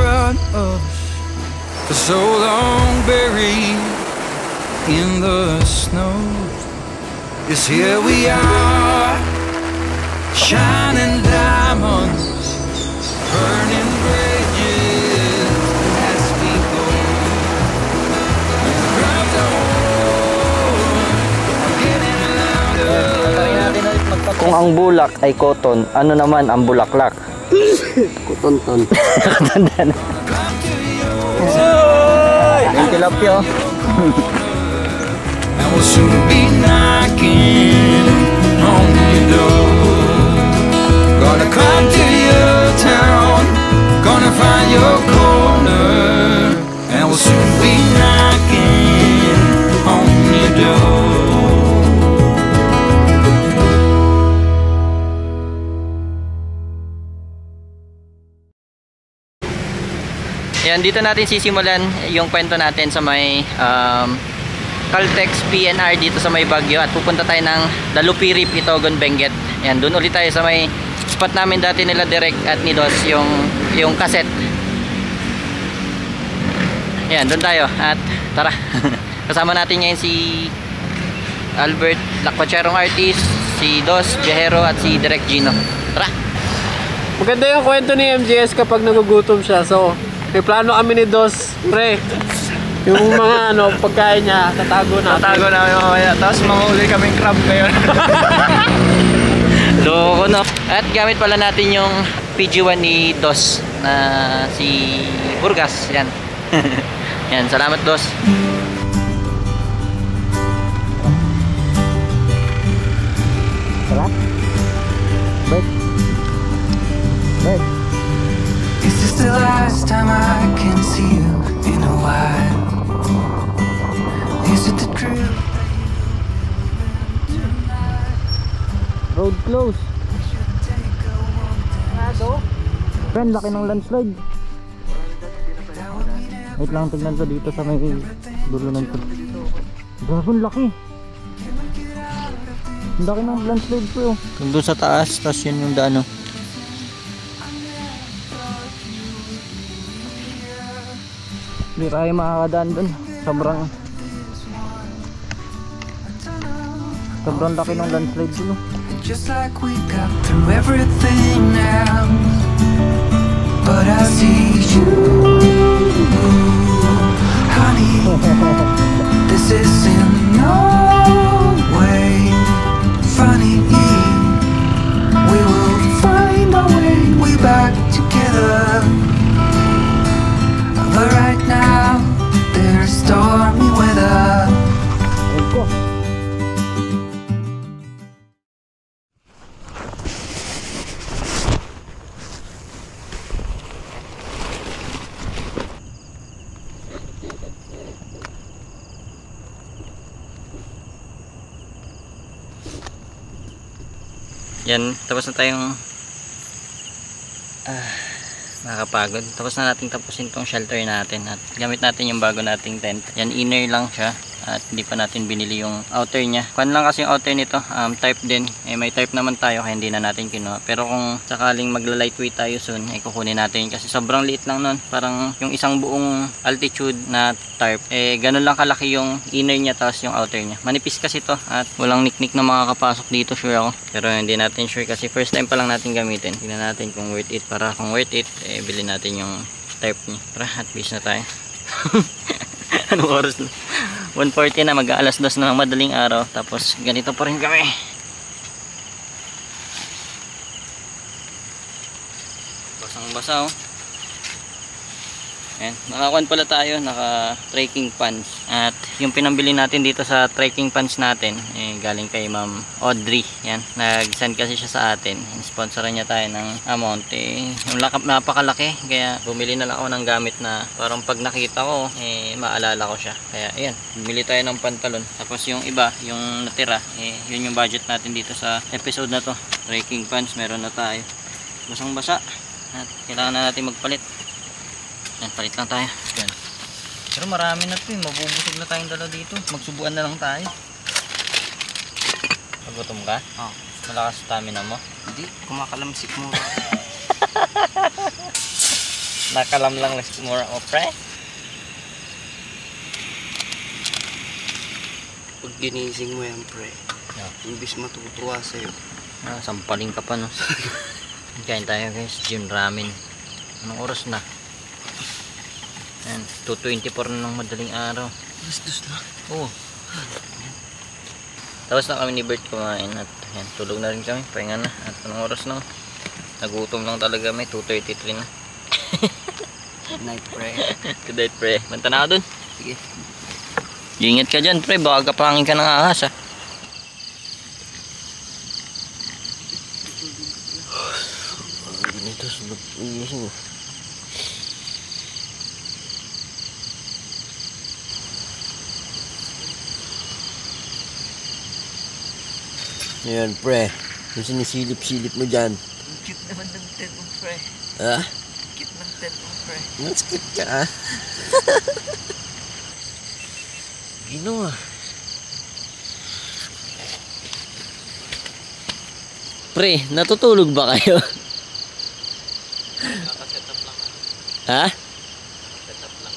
front of us, for so long buried in the snow. Yes, here we are, shining diamonds, burning bridges as we go. Drums are getting louder. Kung ang bulak ay cotton, ano naman ang bulaklak? Kutonton. Yung tilapio. And we'll soon be knocking on your door. Gonna come to your town, gonna find your corner, and we'll soon be knocking on your door. Yan, dito natin sisimulan yung kwento natin sa may Caltex PNR dito sa may Baguio, at pupunta tayo ng Dalupirip, Itogon, Benguet. Yan, doon ulit tayo sa may spot namin dati nila Direk at ni Dos, yung cassette. Yan, doon tayo at tara. Kasama natin ngayon si Albert Lakwacherong Artist, si Dos Viajero at si Direk Gino. Tara. Maganda yung kwento ni MJS kapag nagugutom siya. So, may plano kami ni Dos, pre. Yung mga pagkain niya, tatago namin. Tatago namin mamaya. Tapos manghuli kaming crab ngayon. Loko, no? At gamit pala natin yung PG1 ni Dos na si Burgas. Yan. Yan, salamat Dos. Sarap. Bert. Bert. Is this the last time I can see you in a while? Is it the truth? Road close. Friend, laki ng landslide. Wait lang, tignan ko dito sa may dulo ng to. Dragon, laki. Ang laki ng landslide po. Doon sa taas, tapos yun yung daan. Hindi tayo makakadaan doon. Sobrang laki ng landslide doon. Just like we got through everything now, but I see you, honey. This is in no way funny. We will find our way back together, but right now there's stormy weather. Yan, tapos na tayong nakakapagod. Tapos na natin tapusin tong shelter natin at gamit natin yung bago nating tent. Yan, inner lang siya at hindi pa natin binili yung outer niya. Kuan lang kasi yung outer nito, type din. May type naman tayo kaya hindi na natin kinuha. Pero kung sakaling magla lightweight tayo soon, kukunin natin kasi sobrang liit lang nun. Parang yung isang buong altitude na tarp, ganun lang kalaki yung inner niya tapos yung outer niya. Manipis kasi to at walang niknik na makakapasok dito, sure ako. Pero hindi natin sure kasi first time pa lang natin gamitin. Tingnan natin kung worth it. Para kung worth it, bilhin natin yung tarp niya. Tara, at least na tayo. Anong oras na? 1:40 na, mag-aalas 2 na ng madaling araw. Tapos ganito pa rin kami. Basang basa, oh. Ayan, nakakuan pala tayo, naka trekking pants. At yung pinambili natin dito sa trekking pants natin, galing kay Ma'am Audrey. Yan, nag-send kasi siya sa atin. Sponsoran niya tayo ng amount. Yung napakalaki, kaya bumili na lang ako ng gamit na parang pag nakita ko, maalala ko siya. Kaya ayan, bumili tayo ng pantalon. Tapos yung iba, yung natira, yun yung budget natin dito sa episode na to. Trekking pants, meron na tayo. Basang basa. At kailangan na natin magpalit. Yan, palit lang tayo. Yan. Pero marami na ito, mabubusog na tayong dala dito. Magsubuan na lang tayo. Pagutom ka? Oo. Malakas stamina mo? Hindi, kumakalamsik mo. Nakalamlang lang more o pre. Pag ginising mo yan, pre, imbis matutuwa sa'yo. Sampaling ka pa, no? Kain tayo guys, Jun Ramen. Anong oras na? Ayan, 2:24 na ng madaling araw. Dos na. Oo. Tapos na kami ni Bert kumain at ayan, tulog na rin kami, pahinga na. At anong oras na? Nagutom lang talaga may 2:33 na. Good night, pre. Good night, pre. Manta na ka dun. Sige. Ingat ka dyan, pre. Baka kapangin ka ng ahas, ha. Ganito, sunod iising. Ayan, pre. Yung sinisilip-silip mo dyan. Cute naman ng tent mo, pre. Ha? Cute ng tent mo, pre. Mas cute ka, ha? Gino, ah. Pre, natutulog ba kayo? Nakasetup lang. Ha? Setup lang.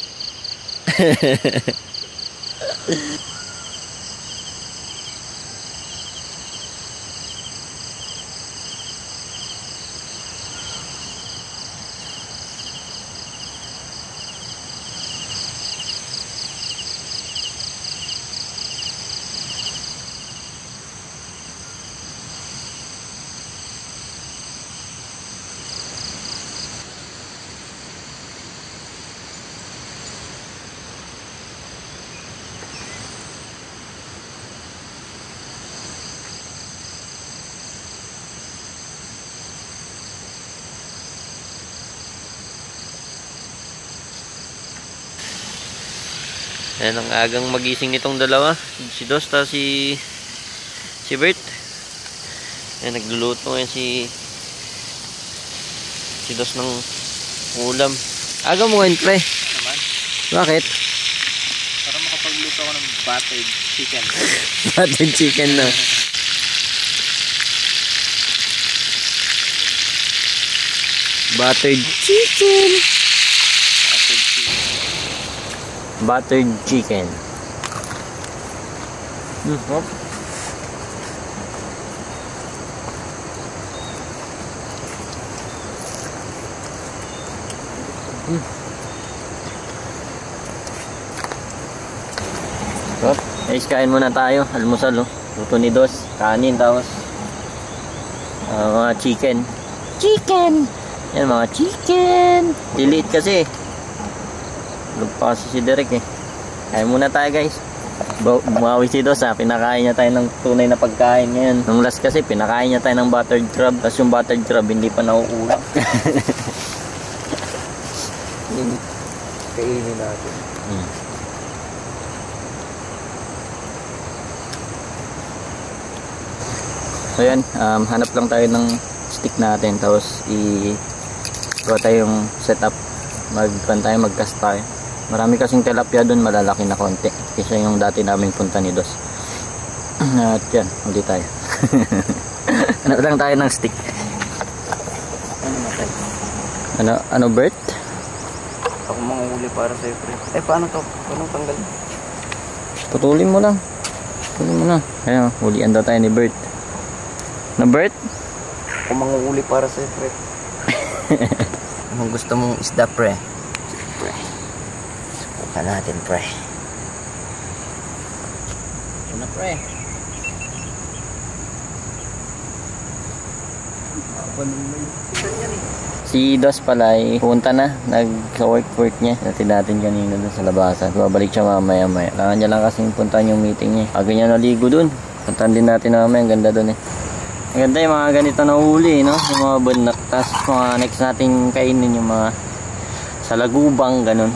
Ayan ang agang magising nitong dalawa. Si Dos ta si Bert. Ayan, nagluluto ngayon si Dos ng ulam. Aga mo ngayon, pre. Naman. Bakit? Para makapagluto ako ng buttered chicken. Buttered chicken na. Buttered chicken. Buttered chicken. Hop. Guys, kain muna tayo. Almusal, oh. Luto ni Dos. Kanin, tapos mga chicken. Chicken! Yan, mga chicken. Diliit kasi. Lugpas si Derek, eh. Kain muna tayo, guys. Bumawi si Dos, ha. Pinakain niya tayo ng tunay na pagkain ngayon. Nung last kasi, pinakain niya tayo ng buttered crab. Tapos yung buttered crab, hindi pa nauulam. Kainin natin. So yan, hanap lang tayo ng stick natin, tapos gawa tayo yung setup, mag-cast tayo. Marami kasing tilapia dun, malalaki na konti kaysa yung dati naming punta ni Dos. At yan, uli tayo. Hanap lang tayo ng stick. Ano Bert? Ako manguhuli para sa'yo, pre. Eh, paano to? Paano tanggalin? Putulin mo lang. Putulin mo lang. Ayan, hulian daw tayo ni Bert. Na Bert? Ako manguhuli para sa'yo, pre. Anong gusto mong isda, pre? Pre. Subukan natin, pre. Ito na, pre. Si Dos pala ay punta na, nag-work niya. Natin kanina dun sa labasan. Babalik siya mamaya. Kailangan niya lang kasing puntahan yung meeting niya. Pag niya naligo dun, puntahan din natin mamaya. Ang ganda dun, eh. Ang ganda yung mga ganito na huli, no? Yung mga banak. Tapos mga next natin kainin yung mga salagubang, ganun.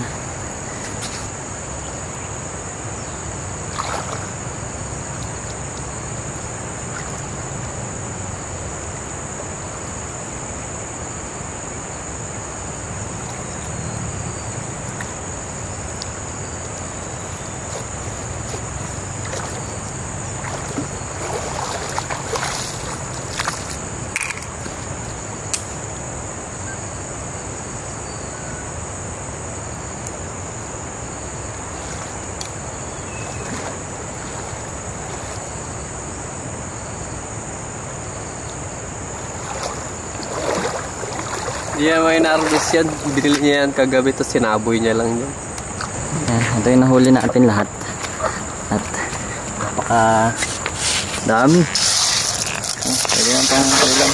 Yeah, may na-harvest yan. Binili niya yan kagabi, tapos sinaboy niya lang yun. Ito yung nahuli natin lahat. At napaka dami. Pwede lang pang ulam.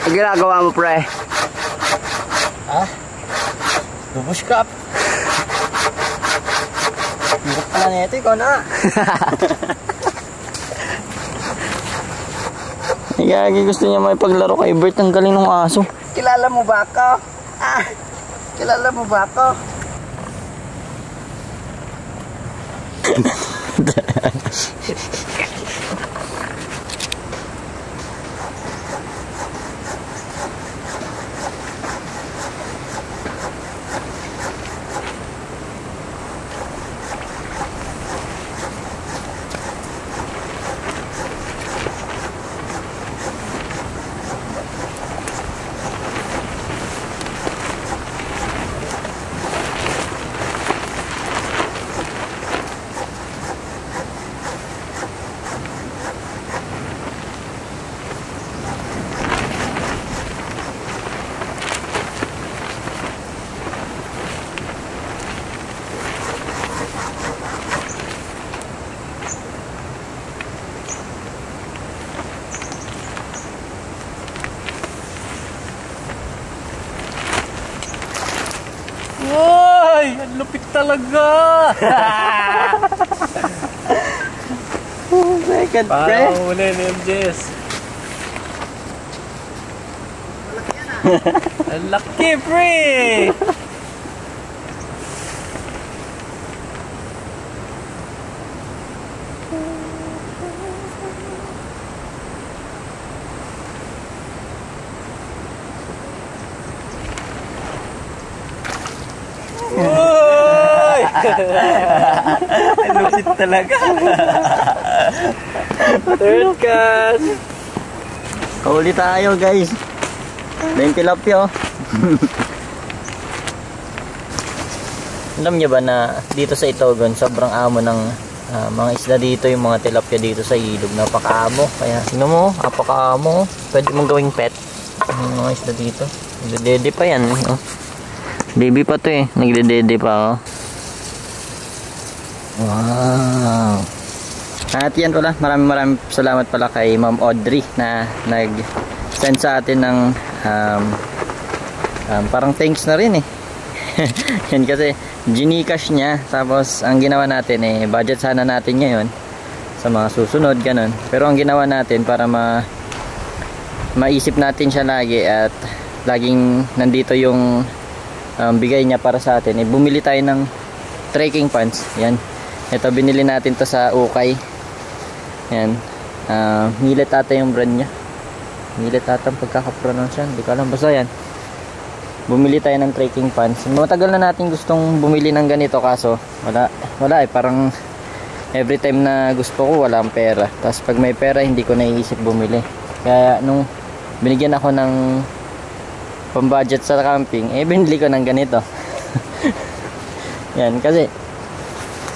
Ang ginagawa mo, pre? Ha? Bubush cup. Hirap pala na ito, ikaw na. Gagi, gusto niya may paglaro kay Bert. Ang galing ng aso. Kilala mo ba ako? Kilala mo ba ako? Ay, ang lupit talaga. Second, pre. Parang huli ni MJS. Ang laki, pre. Uy! Lupit talaga. Third cast. Huli tayo, guys. 20 tilapia. Alam niyo ba na dito sa Itogon, sobrang amo ng mga isda dito, yung mga tilapia dito sa ilog. Napakaamo. Kaya, tingnan mo, napakaamo. Pwede mong gawing pet. Yung mga isda dito. Nagdedede pa yan. Oh. Baby pa to eh. Nagdedede pa, oh. Wow. At yan pala, maraming salamat pala kay Ma'am Audrey na nag-send sa atin ng parang thanks na rin eh. Yan kasi Gcash niya, tapos ang ginawa natin eh, budget sana natin ngayon sa mga susunod, ganun. Pero ang ginawa natin para maisip natin siya lagi at laging nandito yung bigay niya para sa atin, eh, bumili tayo ng trekking pants. Yan, ito binili natin to sa Ukay. Yan, Millet ata yung brand niya. Millet ata ang pagkakapronounce yan, hindi ko alam, basta yan. Bumili tayo ng trekking pants. Matagal na natin gustong bumili ng ganito, kaso wala eh, parang every time na gusto ko wala akong pera. Tapos pag may pera hindi ko naiisip bumili. Kaya nung binigyan ako ng pambudget sa camping, eh binili ko ng ganito. Yan, kasi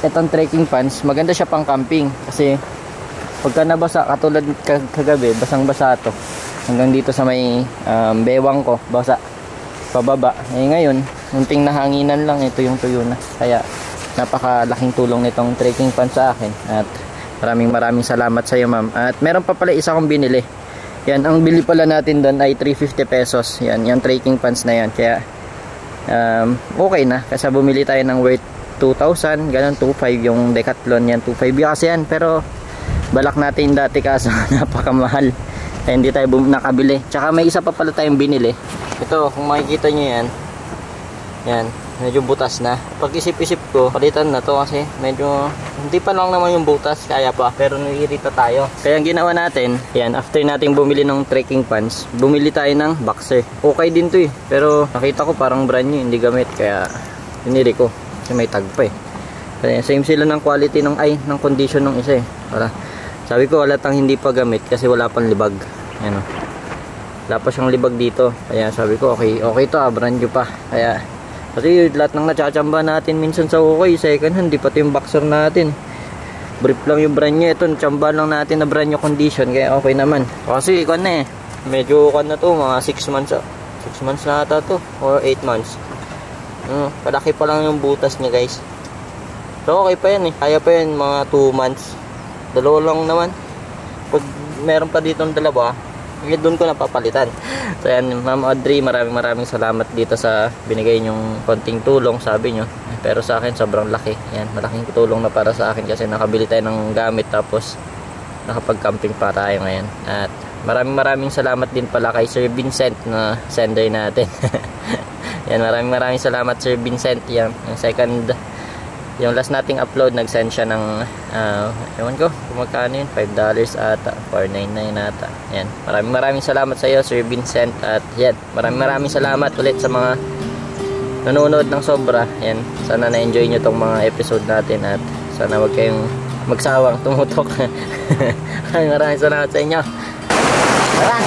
itong trekking pants, maganda siya pang camping. Kasi pagka nabasa, katulad kagabi, basang basa to. Hanggang dito sa may bewang ko, basa pababa. Eh ngayon, munting nahanginan lang, ito yung tuyo na. Kaya napakalaking tulong nitong trekking pants sa akin. At maraming salamat sa iyo, ma'am. At meron pa pala isa kong binili. Yan, ang bili pala natin doon ay 350 pesos. Yan, yung trekking pants na yan. Kaya okay na, kasi bumili tayo ng worth 2,000, ganun, 2,500 yung Decathlon yan, 2,500 kasi yan. Pero balak natin dati kaso napakamahal. Kaya hindi tayo nakabili. Tsaka may isa pa pala tayong binili. Ito, kung makikita nyo yan, yan, medyo butas na. Pag isip-isip ko, palitan na to kasi medyo, hindi pa lang naman yung butas, kaya pa, pero naiirita tayo. Kaya ang ginawa natin, yan, after nating bumili ng trekking pants, bumili tayo ng boxer. Okay din to eh, pero nakita ko parang brand new, hindi gamit, kaya pinili ko, kasi may tag pa eh. Kaya same sila ng quality ng condition ng isa eh. Sabi ko, halatang hindi pa gamit kasi wala pang libag. Yan o. Wala pa siyang libag dito. Kaya sabi ko, okay to brand new pa. Kaya, kasi lahat ng natsachamba natin minsan sa okay, second hand, di pati yung boxer natin. Brief lang yung brand new. Ito, natsamba lang natin na brand new condition. Kaya okay naman. Kasi, ikaw na eh. Medyo kan na to, mga 6 months. 6 months na ata to, or 8 months. Palaki pa lang yung butas niya guys. So okay pa yan eh. Kaya pa yan mga 2 months. Dalawa lang naman. Pag meron pa ditong dalawa, doon ko napapalitan. So yan, Ma'am Audrey, maraming salamat dito sa binigay nyong konting tulong, sabi nyo. Pero sa akin sobrang laki. Yan, malaking tulong na para sa akin kasi nakabili tayo ng gamit tapos nakapag-camping pa tayo ngayon. At maraming salamat din pala kay Sir Vincent na sender natin. Yan, maraming salamat Sir Vincent. Yan, yung last nating upload, nag-send siya ng ewan ko kung magkano yun, $5 ata, $4.99 ata. Yan, maraming salamat sa iyo Sir Vincent. At yan, maraming salamat ulit sa mga nanonood ng sobra. Yan, sana na-enjoy nyo tong mga episode natin at sana wag kayong magsawang tumutok. Maraming salamat sa inyo. Tara!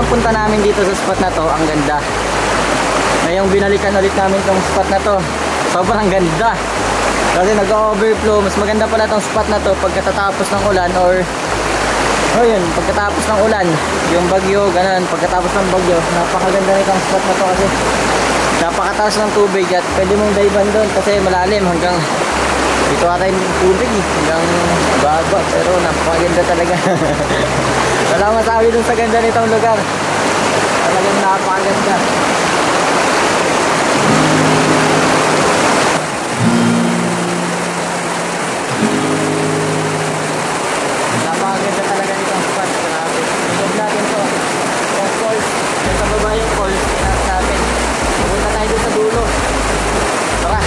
Punta namin dito sa spot na to, ang ganda. Ngayong binalikan ulit namin tong spot na to, sobrang ganda kasi nag-overflow. Mas maganda pala tong spot na to pagkatapos ng ulan, or yun, pagkatapos ng ulan, yung bagyo, ganun, pagkatapos ng bagyo. Napakaganda nitong spot na to kasi napakataas ng tubig at pwede mong divean doon kasi malalim hanggang dito ata yung tubig hanggang baba, pero napakaganda talaga. Wala masabi dun sa ganda nitong lugar. Talagang napakaganda. Napakaganda talaga nitong spot. Grabe. Tulog natin to. Yung falls. Yung sa baba yung falls. Tinat natin. Pupunta tayo dun sa dulo. Tara.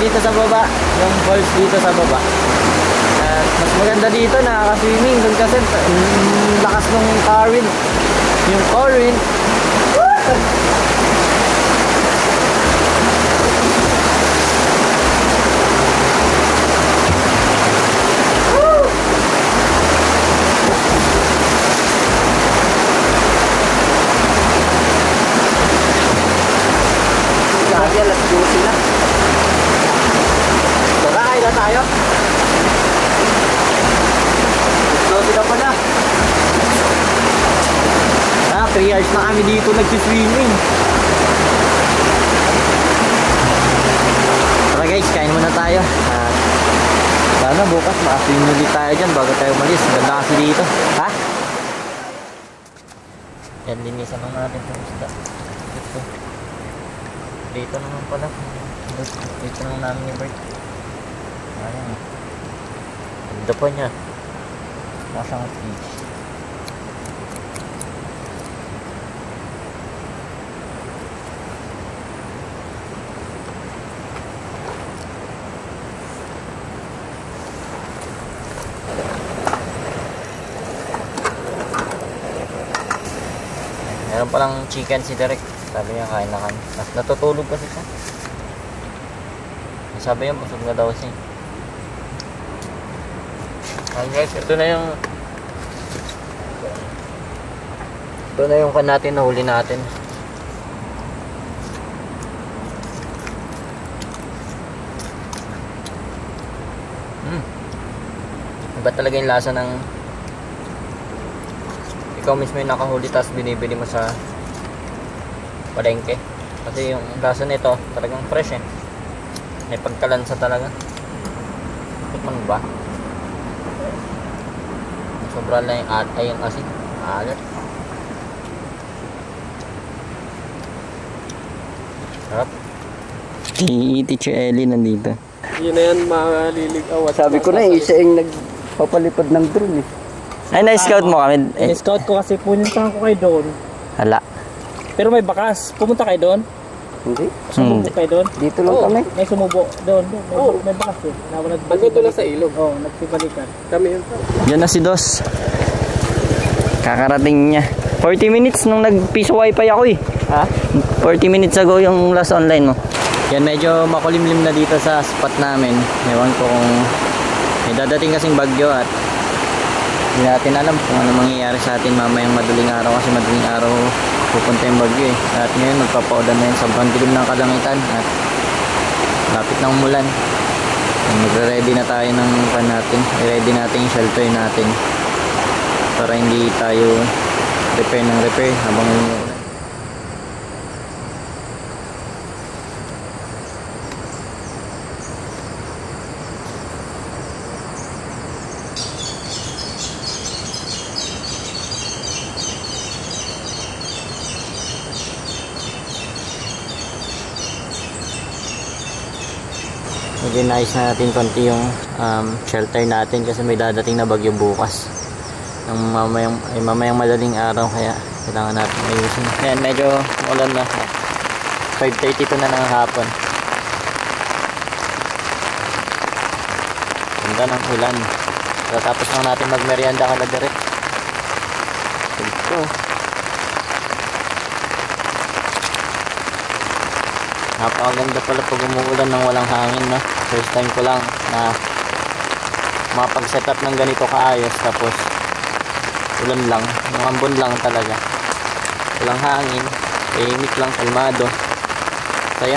Dito sa baba, yung falls dito sa baba. At mas maganda dito, nakaka-swimming doon kasi lakas ng current. Yung current. Kaya alas 12 na. Kaya tayo. Close na pala. 3 hours na kami dito nagsiswimming. Tara guys, kain muna tayo. Sana bukas makaswim ulit tayo dyan bago tayo umalis. Ganda kasi dito. Ha? Yan, linisan lang natin itong isda. Dito naman pala. Dito naman namin ni Bert. Ayan. Ganda pa niya. Nasang fish. Meron palang chicken si Derek. Sabi niya kain na kami. Natutulog kasi siya. Sabi niya busog na daw siya. Guys, ito na yung kan natin, nahuli natin. Iba talaga yung lasa ng ikaw mismo yung nakahuli tapos binibili mo sa palengke. Kasi yung lasa nito talagang fresh eh. May pagkalansa talaga. Tikman ba? Sobra lang yung asin. Alat. Sarap. Si Teacher Ellie nandito. Yun na yan, maliligaw. Sabi ko na isa yung nagpapalipad ng drone eh. Ay, na-scout mo kami. In-scout ko kasi pumunta ko kayo doon. Hala. Pero may bakas. Pumunta kayo doon? Hindi. Sumubo kayo doon? Dito lang kami. May sumubo doon. May bakas eh. Andito lang sa ilog. Oo, nagsibalikan. Kami yun. Yan na si Dos. Kakarating niya. 40 minutes nung nag-piso wifi ako eh. Ha? 40 minutes ago yung last online mo. Yan, medyo makulimlim na dito sa spot namin. Ewan ko kung may dadating kasing bagyo at hindi natin alam kung ano mangyayari sa atin mamayang madaling araw kasi madaling araw pupunta yung bagyo eh. At ngayon magpapaulan na yun, sobrang dilim ng kalangitan at lapit ng umulan. Magre-ready na tayo ng pan natin. I-ready natin yung shelter natin para hindi tayo repair habang umuulan. Medyo nice na natin konti yung shelter natin kasi may dadating na bagyo bukas ng mamayang madaling araw kaya kailangan natin ayusin. Ayan, medyo ulan na. 5:32 na ng hapon. Ganda ng ulan. Tapos lang natin magmerienda ka na direct. Ito. Napakaganda pala pag umuulan ng walang hangin, no? First time ko lang na makapag-set up ng ganito kaayos tapos ulan lang, yung ambon lang talaga. Walang hangin, tahimik lang, kalmado. Saya.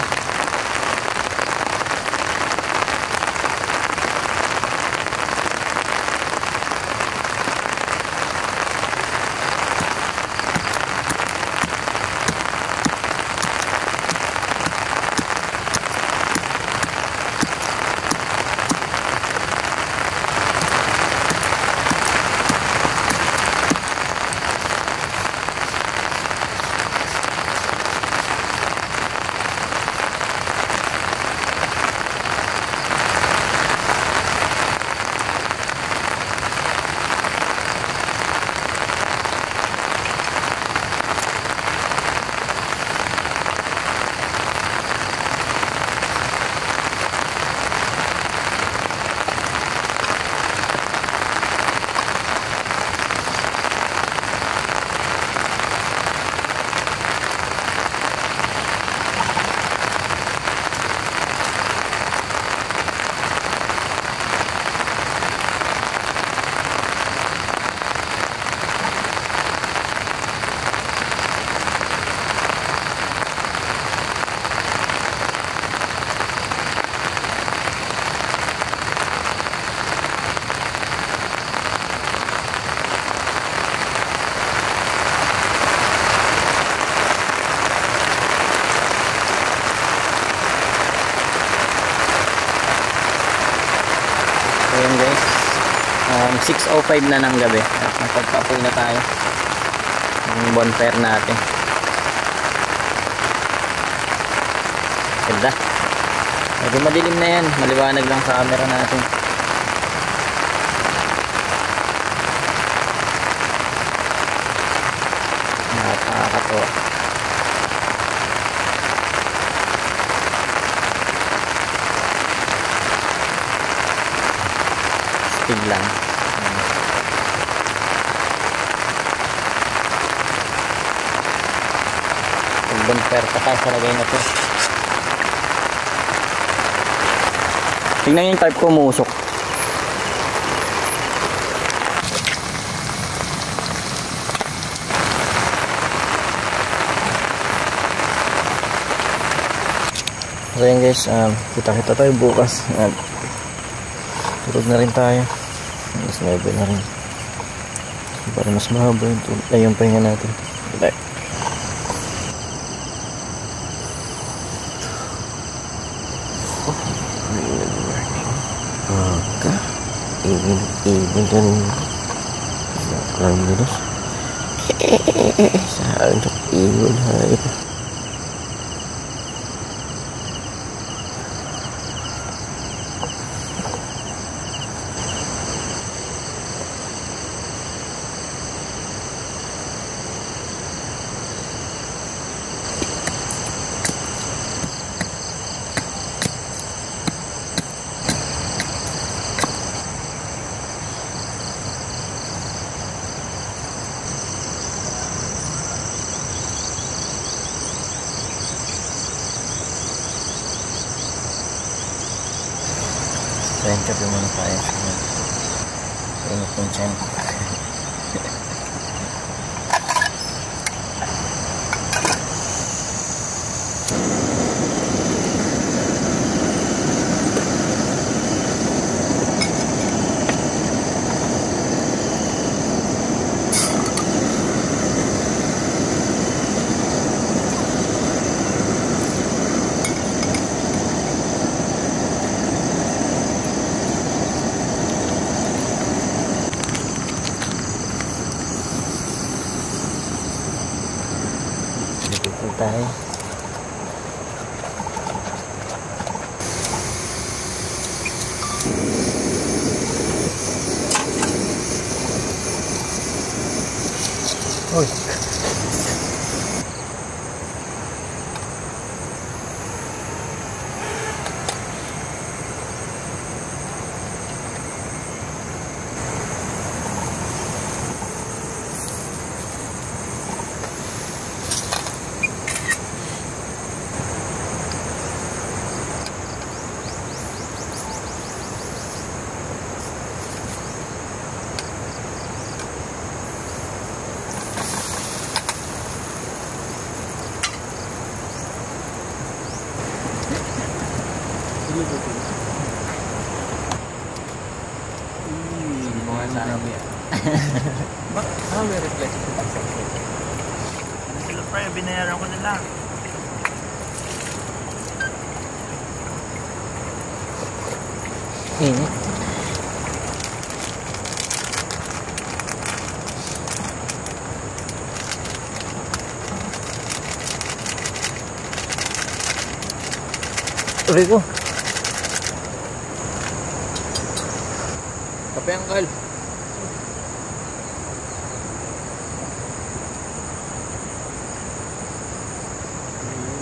Ayan guys, 6:05 na ng gabi at napagpapoy na tayo ng bonfire natin. Ganda. Medyo madilim na yan, maliwanag lang sa camera natin. Nakakatawa. Speed lang. bumper tayo sa lagay na to. Tingnan yung type ko umusok. So yun guys, kita-kita tayo bukas. Tulog na rin tayo. Mas 9 na rin. Para mas mahaba yung pahinga natin. Bye. Ibig ka rin nakakang gilos. Saan ito ibig hai. So yun, kape muna tayo. Init yung tiyan. Tayo. Oy. Sana mo yan. May reflex. Ano sila pre, binayaran ko na lang. Init. Uy ko. Kape angkal.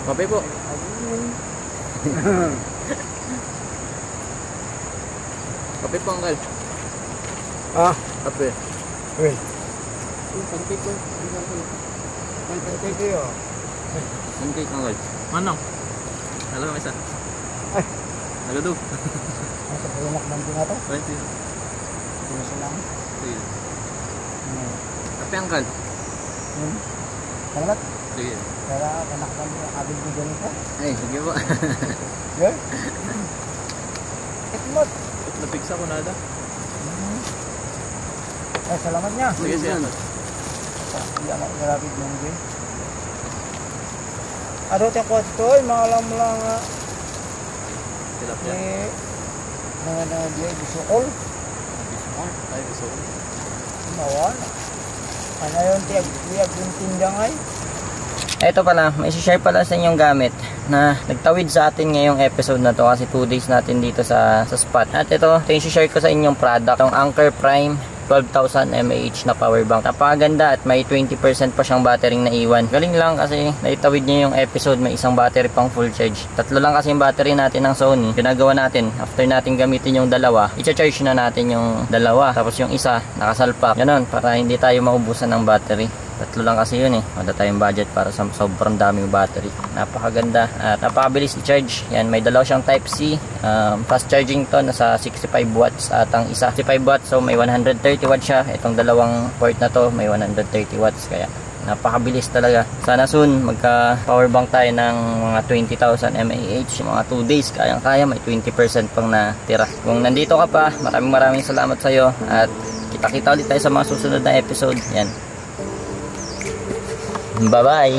Kape po. Kape po angkal. Ah, Kape. wait. Pancake ko. Pancake ko yun. Pancake angkal. Manong. Halo isa. Ay. Nagado. Nasa pulunak man din nato. Pwede. Nasa lang. Sige. Kape angkal. Salamat. Sige. Kaya panakpan mo abig mo ganito. Ay, sige po. Yeah. Itmot. Napiksa ko nada. Ay, salamat niya. Sige, sige. Hindi ako marapit mong din. Ano tayo ko ito? Mga alam mo lang Tilapia. mga na diya bisukol. Ay, gusto ko. Mawan. Ano yung tiyag yung tindang ay? Ito pala, may share pala sa inyong gamit na nagtawid sa atin ngayong episode na to kasi 2 days natin dito sa spot. At ito yung share ko sa inyong product, yung Anker Prime 12,000 mAh na power bank. Napakaganda at may 20% pa siyang battery na iwan. Galing lang kasi naitawid niya yung episode, may isang battery pang full charge. 3 lang kasi yung battery natin ng Sony. Ginagawa natin, after natin gamitin yung dalawa, i-charge na natin yung dalawa. Tapos yung isa, nakasalpak. Ganon, para hindi tayo maubusan ng battery. Tatlo lang kasi yun eh. Wala tayong budget para sa sobrang daming battery. Napakaganda at napakabilis i-charge. Yan, may dalawa siyang type C. Fast charging to, nasa 65 watts at ang isa 65 watts, so may 130 watts siya. Itong dalawang port na to may 130 watts, kaya napakabilis talaga. Sana soon magka power bank tayo ng mga 20,000 mAh, mga 2 days kayang kaya, may 20% pang natira. Kung nandito ka pa, maraming salamat sa iyo at kita-kita ulit tayo sa mga susunod na episode. Yan, bye bye.